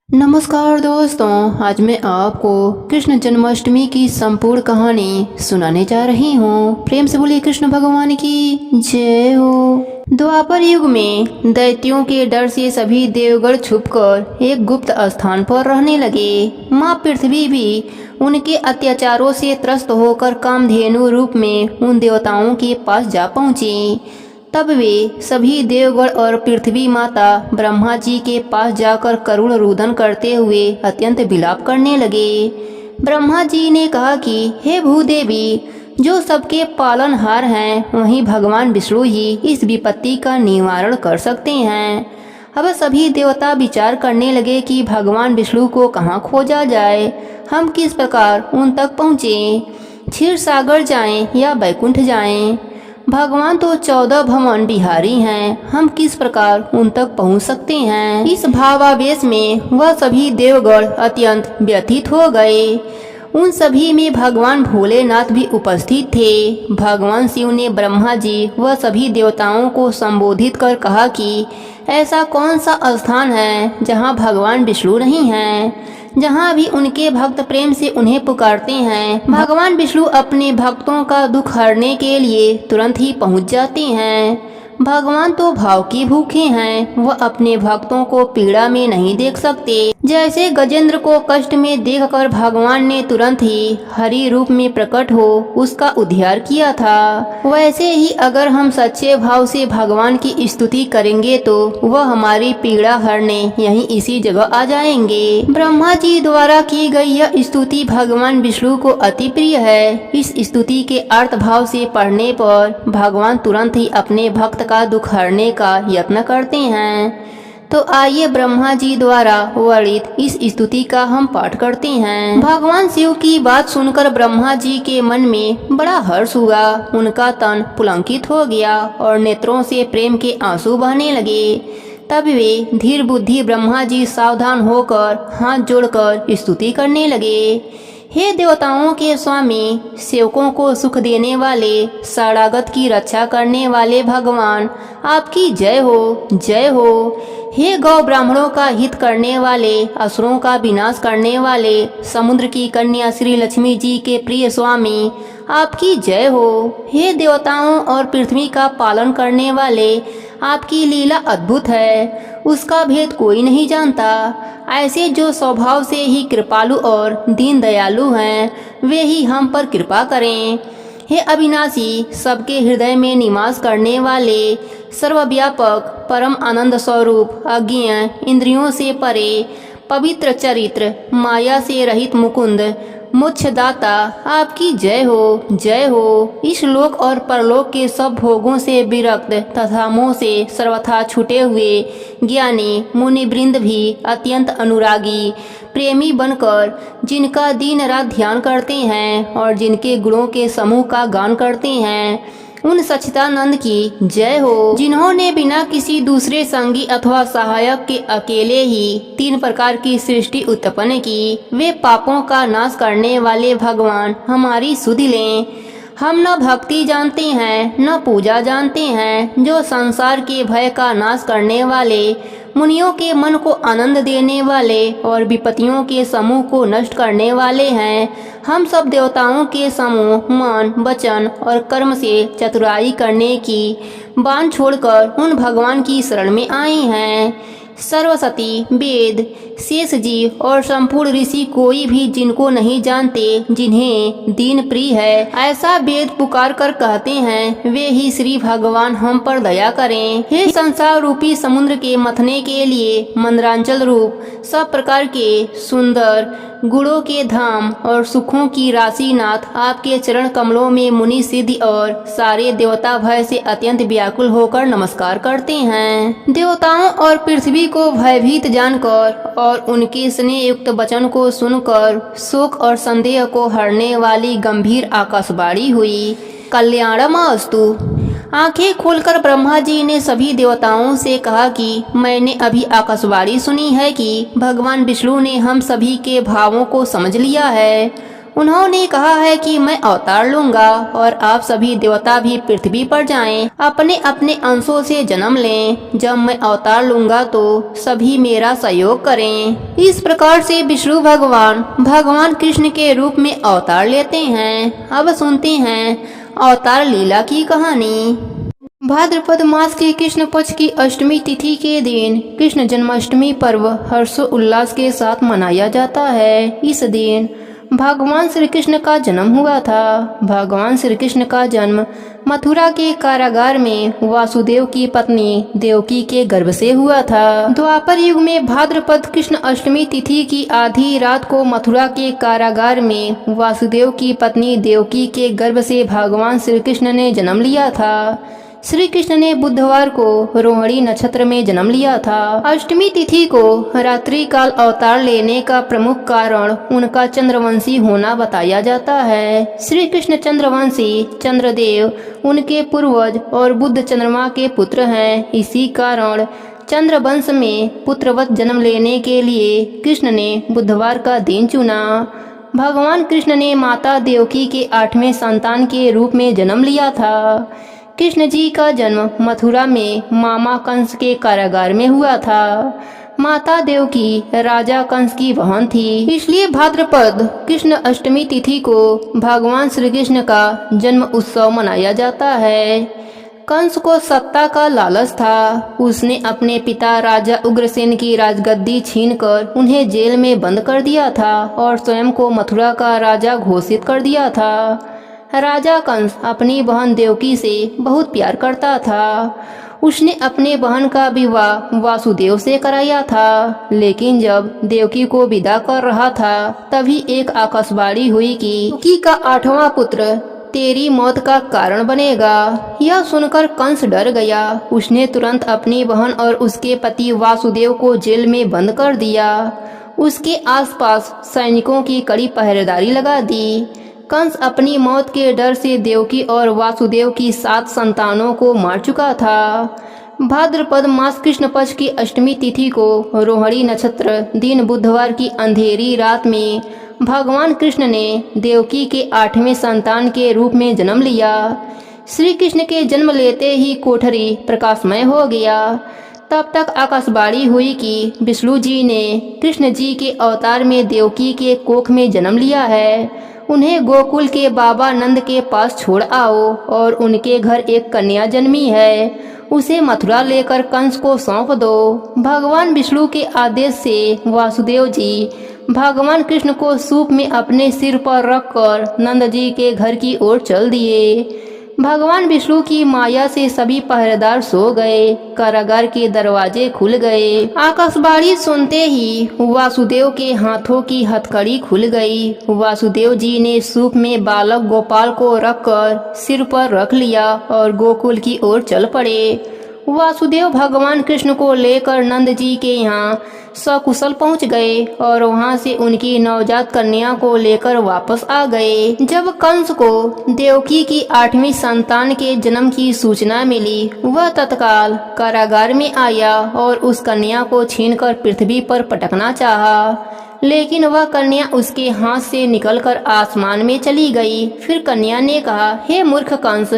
नमस्कार दोस्तों, आज मैं आपको कृष्ण जन्माष्टमी की संपूर्ण कहानी सुनाने जा रही हूँ। प्रेम से बोलिए कृष्ण भगवान की जय हो। द्वापर युग में दैत्यों के डर से सभी देवगण छुपकर एक गुप्त स्थान पर रहने लगे। माँ पृथ्वी भी उनके अत्याचारों से त्रस्त होकर कामधेनु रूप में उन देवताओं के पास जा पहुँची। तब वे सभी देवगण और पृथ्वी माता ब्रह्मा जी के पास जाकर करुण रुदन करते हुए अत्यंत विलाप करने लगे। ब्रह्मा जी ने कहा कि हे भूदेवी, जो सबके पालनहार हैं, वहीं भगवान विष्णु ही इस विपत्ति का निवारण कर सकते हैं। अब सभी देवता विचार करने लगे कि भगवान विष्णु को कहाँ खोजा जाए, हम किस प्रकार उन तक पहुँचे, क्षीर सागर जाएं या बैकुंठ जाएं। भगवान तो 14 भवन बिहारी हैं, हम किस प्रकार उन तक पहुंच सकते हैं। इस भावावेश में वह सभी देवगण अत्यंत व्यथित हो गए। उन सभी में भगवान भोलेनाथ भी उपस्थित थे। भगवान शिव ने ब्रह्मा जी व सभी देवताओं को संबोधित कर कहा कि ऐसा कौन सा स्थान है जहां भगवान विष्णु नहीं हैं, जहाँ भी उनके भक्त प्रेम से उन्हें पुकारते हैं, भगवान विष्णु अपने भक्तों का दुख हरने के लिए तुरंत ही पहुँच जाते हैं। भगवान तो भाव के भूखे हैं, वह अपने भक्तों को पीड़ा में नहीं देख सकते। जैसे गजेंद्र को कष्ट में देखकर भगवान ने तुरंत ही हरि रूप में प्रकट हो उसका उद्धार किया था, वैसे ही अगर हम सच्चे भाव से भगवान की स्तुति करेंगे तो वह हमारी पीड़ा हरने यहीं इसी जगह आ जाएंगे। ब्रह्मा जी द्वारा की गई यह स्तुति भगवान विष्णु को अति प्रिय है। इस स्तुति के अर्थ भाव से पढ़ने पर भगवान तुरंत ही अपने भक्त का दुख हरने का यत्न करते हैं। तो आइए ब्रह्मा जी द्वारा वर्णित इस स्तुति का हम पाठ करते हैं। भगवान शिव की बात सुनकर ब्रह्मा जी के मन में बड़ा हर्ष हुआ। उनका तन पुलकित हो गया और नेत्रों से प्रेम के आंसू बहने लगे। तब वे धीर बुद्धि ब्रह्मा जी सावधान होकर हाथ जोड़कर स्तुति करने लगे। हे देवताओं के स्वामी, सेवकों को सुख देने वाले, शरणागत की रक्षा करने वाले भगवान, आपकी जय हो, जय हो। हे गौ ब्राह्मणों का हित करने वाले, असुरों का विनाश करने वाले, समुद्र की कन्या श्री लक्ष्मी जी के प्रिय स्वामी, आपकी जय हो। हे देवताओं और पृथ्वी का पालन करने वाले, आपकी लीला अद्भुत है, उसका भेद कोई नहीं जानता। ऐसे जो स्वभाव से ही कृपालु और दीन दयालु हैं, वे ही हम पर कृपा करें। हे अविनाशी, सबके हृदय में निवास करने वाले, सर्वव्यापक, परम आनंद स्वरूप, अज्ञेय, इंद्रियों से परे, पवित्र चरित्र, माया से रहित मुकुंद, मोक्षदाता, आपकी जय हो, जय हो। इस लोक और परलोक के सब भोगों से विरक्त तथा मोह से सर्वथा छूटे हुए ज्ञानी मुनिवृंद भी अत्यंत अनुरागी प्रेमी बनकर जिनका दिन रात ध्यान करते हैं और जिनके गुणों के समूह का गान करते हैं, उन सच्चिदानंद की जय हो। जिन्होंने बिना किसी दूसरे संगी अथवा सहायक के अकेले ही 3 प्रकार की सृष्टि उत्पन्न की, वे पापों का नाश करने वाले भगवान हमारी सुधि लें। हम न भक्ति जानते हैं, न पूजा जानते हैं, जो संसार के भय का नाश करने वाले, मुनियों के मन को आनंद देने वाले और विपत्तियों के समूह को नष्ट करने वाले हैं। हम सब देवताओं के समूह मन, वचन और कर्म से चतुराई करने की बाण छोड़कर उन भगवान की शरण में आए हैं। सरस्वती, वेद, शेष जी और संपूर्ण ऋषि कोई भी जिनको नहीं जानते, जिन्हें दीन प्रिय है, ऐसा वेद पुकार कर कहते हैं, वे ही श्री भगवान हम पर दया करें। हे संसार रूपी समुद्र के मथने के लिए मंदरांचल रूप सब प्रकार के सुंदर गुणों के धाम और सुखों की राशि नाथ, आपके चरण कमलों में मुनि सिद्धि और सारे देवता भय से अत्यंत व्याकुल होकर नमस्कार करते हैं। देवताओं और पृथ्वी को भयभीत जानकर और उनके स्नेह युक्त वचन को सुनकर शोक और संदेह को हरने वाली गंभीर आकाशवाणी हुई। कल्याणमस्तु। आंखें खोलकर ब्रह्मा जी ने सभी देवताओं से कहा कि मैंने अभी आकाशवाणी सुनी है कि भगवान विष्णु ने हम सभी के भावों को समझ लिया है। उन्होंने कहा है कि मैं अवतार लूंगा और आप सभी देवता भी पृथ्वी पर जाएं, अपने अपने अंशों से जन्म लें। जब मैं अवतार लूंगा तो सभी मेरा सहयोग करें। इस प्रकार से विष्णु भगवान कृष्ण के रूप में अवतार लेते हैं। अब सुनते हैं अवतार लीला की कहानी। भाद्रपद मास के कृष्ण पक्ष की अष्टमी तिथि के दिन कृष्ण जन्माष्टमी पर्व हर्षोल्लास के साथ मनाया जाता है। इस दिन भगवान श्री कृष्ण का जन्म हुआ था। भगवान श्री कृष्ण का जन्म मथुरा के कारागार में वासुदेव की पत्नी देवकी के गर्भ से हुआ था। द्वापर युग में भाद्रपद कृष्ण अष्टमी तिथि की आधी रात को मथुरा के कारागार में वासुदेव की पत्नी देवकी के गर्भ से भगवान श्री कृष्ण ने जन्म लिया था। श्री कृष्ण ने बुधवार को रोहिणी नक्षत्र में जन्म लिया था। अष्टमी तिथि को रात्रि काल अवतार लेने का प्रमुख कारण उनका चंद्रवंशी होना बताया जाता है। श्री कृष्ण चंद्रवंशी चंद्रदेव उनके पूर्वज और बुध चंद्रमा के पुत्र हैं। इसी कारण चंद्रवंश में पुत्रवत जन्म लेने के लिए कृष्ण ने बुधवार का दिन चुना। भगवान कृष्ण ने माता देवकी के 8वें संतान के रूप में जन्म लिया था। कृष्ण जी का जन्म मथुरा में मामा कंस के कारागार में हुआ था। माता देवकी राजा कंस की बहन थी, इसलिए भाद्रपद कृष्ण अष्टमी तिथि को भगवान श्री कृष्ण का जन्म उत्सव मनाया जाता है। कंस को सत्ता का लालच था। उसने अपने पिता राजा उग्रसेन की राजगद्दी छीनकर उन्हें जेल में बंद कर दिया था और स्वयं को मथुरा का राजा घोषित कर दिया था। राजा कंस अपनी बहन देवकी से बहुत प्यार करता था। उसने अपने बहन का विवाह वासुदेव से कराया था, लेकिन जब देवकी को विदा कर रहा था तभी एक आकाशवाणी हुई कि देवकी का 8वां पुत्र तेरी मौत का कारण बनेगा। यह सुनकर कंस डर गया। उसने तुरंत अपनी बहन और उसके पति वासुदेव को जेल में बंद कर दिया। उसके आसपास सैनिकों की कड़ी पहरेदारी लगा दी। कंस अपनी मौत के डर से देवकी और वासुदेव की 7 संतानों को मार चुका था। भाद्रपद मास कृष्ण पक्ष की अष्टमी तिथि को रोहिणी नक्षत्र दिन बुधवार की अंधेरी रात में भगवान कृष्ण ने देवकी के 8वें संतान के रूप में जन्म लिया। श्री कृष्ण के जन्म लेते ही कोठरी प्रकाशमय हो गया। तब तक आकाशवाणी हुई कि विष्णु जी ने कृष्ण जी के अवतार में देवकी के कोख में जन्म लिया है। उन्हें गोकुल के बाबा नंद के पास छोड़ आओ और उनके घर एक कन्या जन्मी है, उसे मथुरा लेकर कंस को सौंप दो। भगवान विष्णु के आदेश से वासुदेव जी भगवान कृष्ण को सूप में अपने सिर पर रखकर नंद जी के घर की ओर चल दिए। भगवान विष्णु की माया से सभी पहरेदार सो गए। कारागार के दरवाजे खुल गए। आकाशवाणी सुनते ही वासुदेव के हाथों की हथकड़ी खुल गई। वासुदेव जी ने सूप में बालक गोपाल को रखकर सिर पर रख लिया और गोकुल की ओर चल पड़े। वासुदेव भगवान कृष्ण को लेकर नंद जी के यहाँ सकुशल पहुँच गए और वहाँ से उनकी नवजात कन्या को लेकर वापस आ गए। जब कंस को देवकी की 8वीं संतान के जन्म की सूचना मिली, वह तत्काल कारागार में आया और उस कन्या को छीनकर पृथ्वी पर पटकना चाहा, लेकिन वह कन्या उसके हाथ से निकलकर आसमान में चली गई। फिर कन्या ने कहा, हे मूर्ख कंस,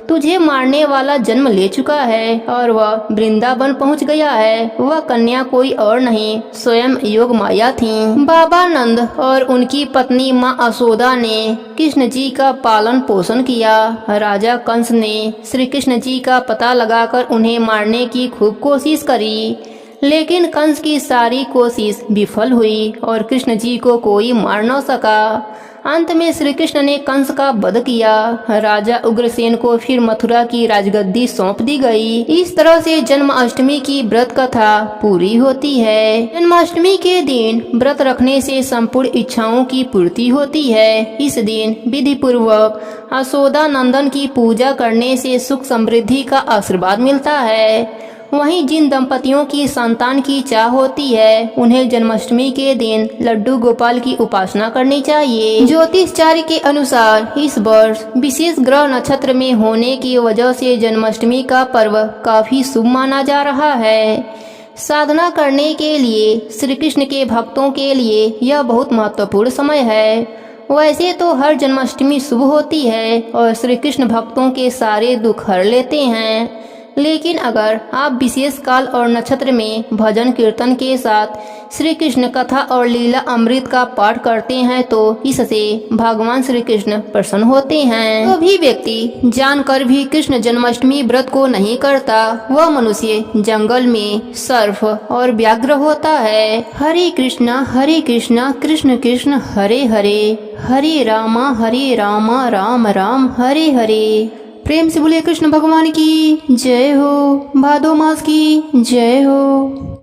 तुझे मारने वाला जन्म ले चुका है और वह वृंदावन पहुंच गया है। वह कन्या कोई और नहीं, स्वयं योग माया थी। बाबा नंद और उनकी पत्नी माँ यशोदा ने कृष्ण जी का पालन पोषण किया। राजा कंस ने श्री कृष्ण जी का पता लगाकर उन्हें मारने की खूब कोशिश करी, लेकिन कंस की सारी कोशिश विफल हुई और कृष्ण जी को कोई मार न सका। अंत में श्री कृष्ण ने कंस का वध किया। राजा उग्रसेन को फिर मथुरा की राजगद्दी सौंप दी गई। इस तरह से जन्माष्टमी की व्रत कथा पूरी होती है। जन्माष्टमी के दिन व्रत रखने से संपूर्ण इच्छाओं की पूर्ति होती है। इस दिन विधि पूर्वक यशोदा नंदन की पूजा करने से सुख समृद्धि का आशीर्वाद मिलता है। वहीं जिन दंपतियों की संतान की चाह होती है, उन्हें जन्माष्टमी के दिन लड्डू गोपाल की उपासना करनी चाहिए। ज्योतिषाचार्य के अनुसार इस वर्ष विशेष ग्रह नक्षत्र में होने की वजह से जन्माष्टमी का पर्व काफी शुभ माना जा रहा है। साधना करने के लिए श्री कृष्ण के भक्तों के लिए यह बहुत महत्वपूर्ण समय है। वैसे तो हर जन्माष्टमी शुभ होती है और श्री कृष्ण भक्तों के सारे दुख हर लेते हैं, लेकिन अगर आप विशेष काल और नक्षत्र में भजन कीर्तन के साथ श्री कृष्ण कथा और लीला अमृत का पाठ करते हैं तो इससे भगवान श्री कृष्ण प्रसन्न होते हैं। तो भी व्यक्ति जानकर भी कृष्ण जन्माष्टमी व्रत को नहीं करता, वह मनुष्य जंगल में सर्प और व्याघ्र होता है। हरे कृष्णा कृष्ण कृष्ण हरे हरे, हरे रामा राम राम हरे हरे। प्रेम से बोले कृष्ण भगवान की जय हो, भादो मास की जय हो।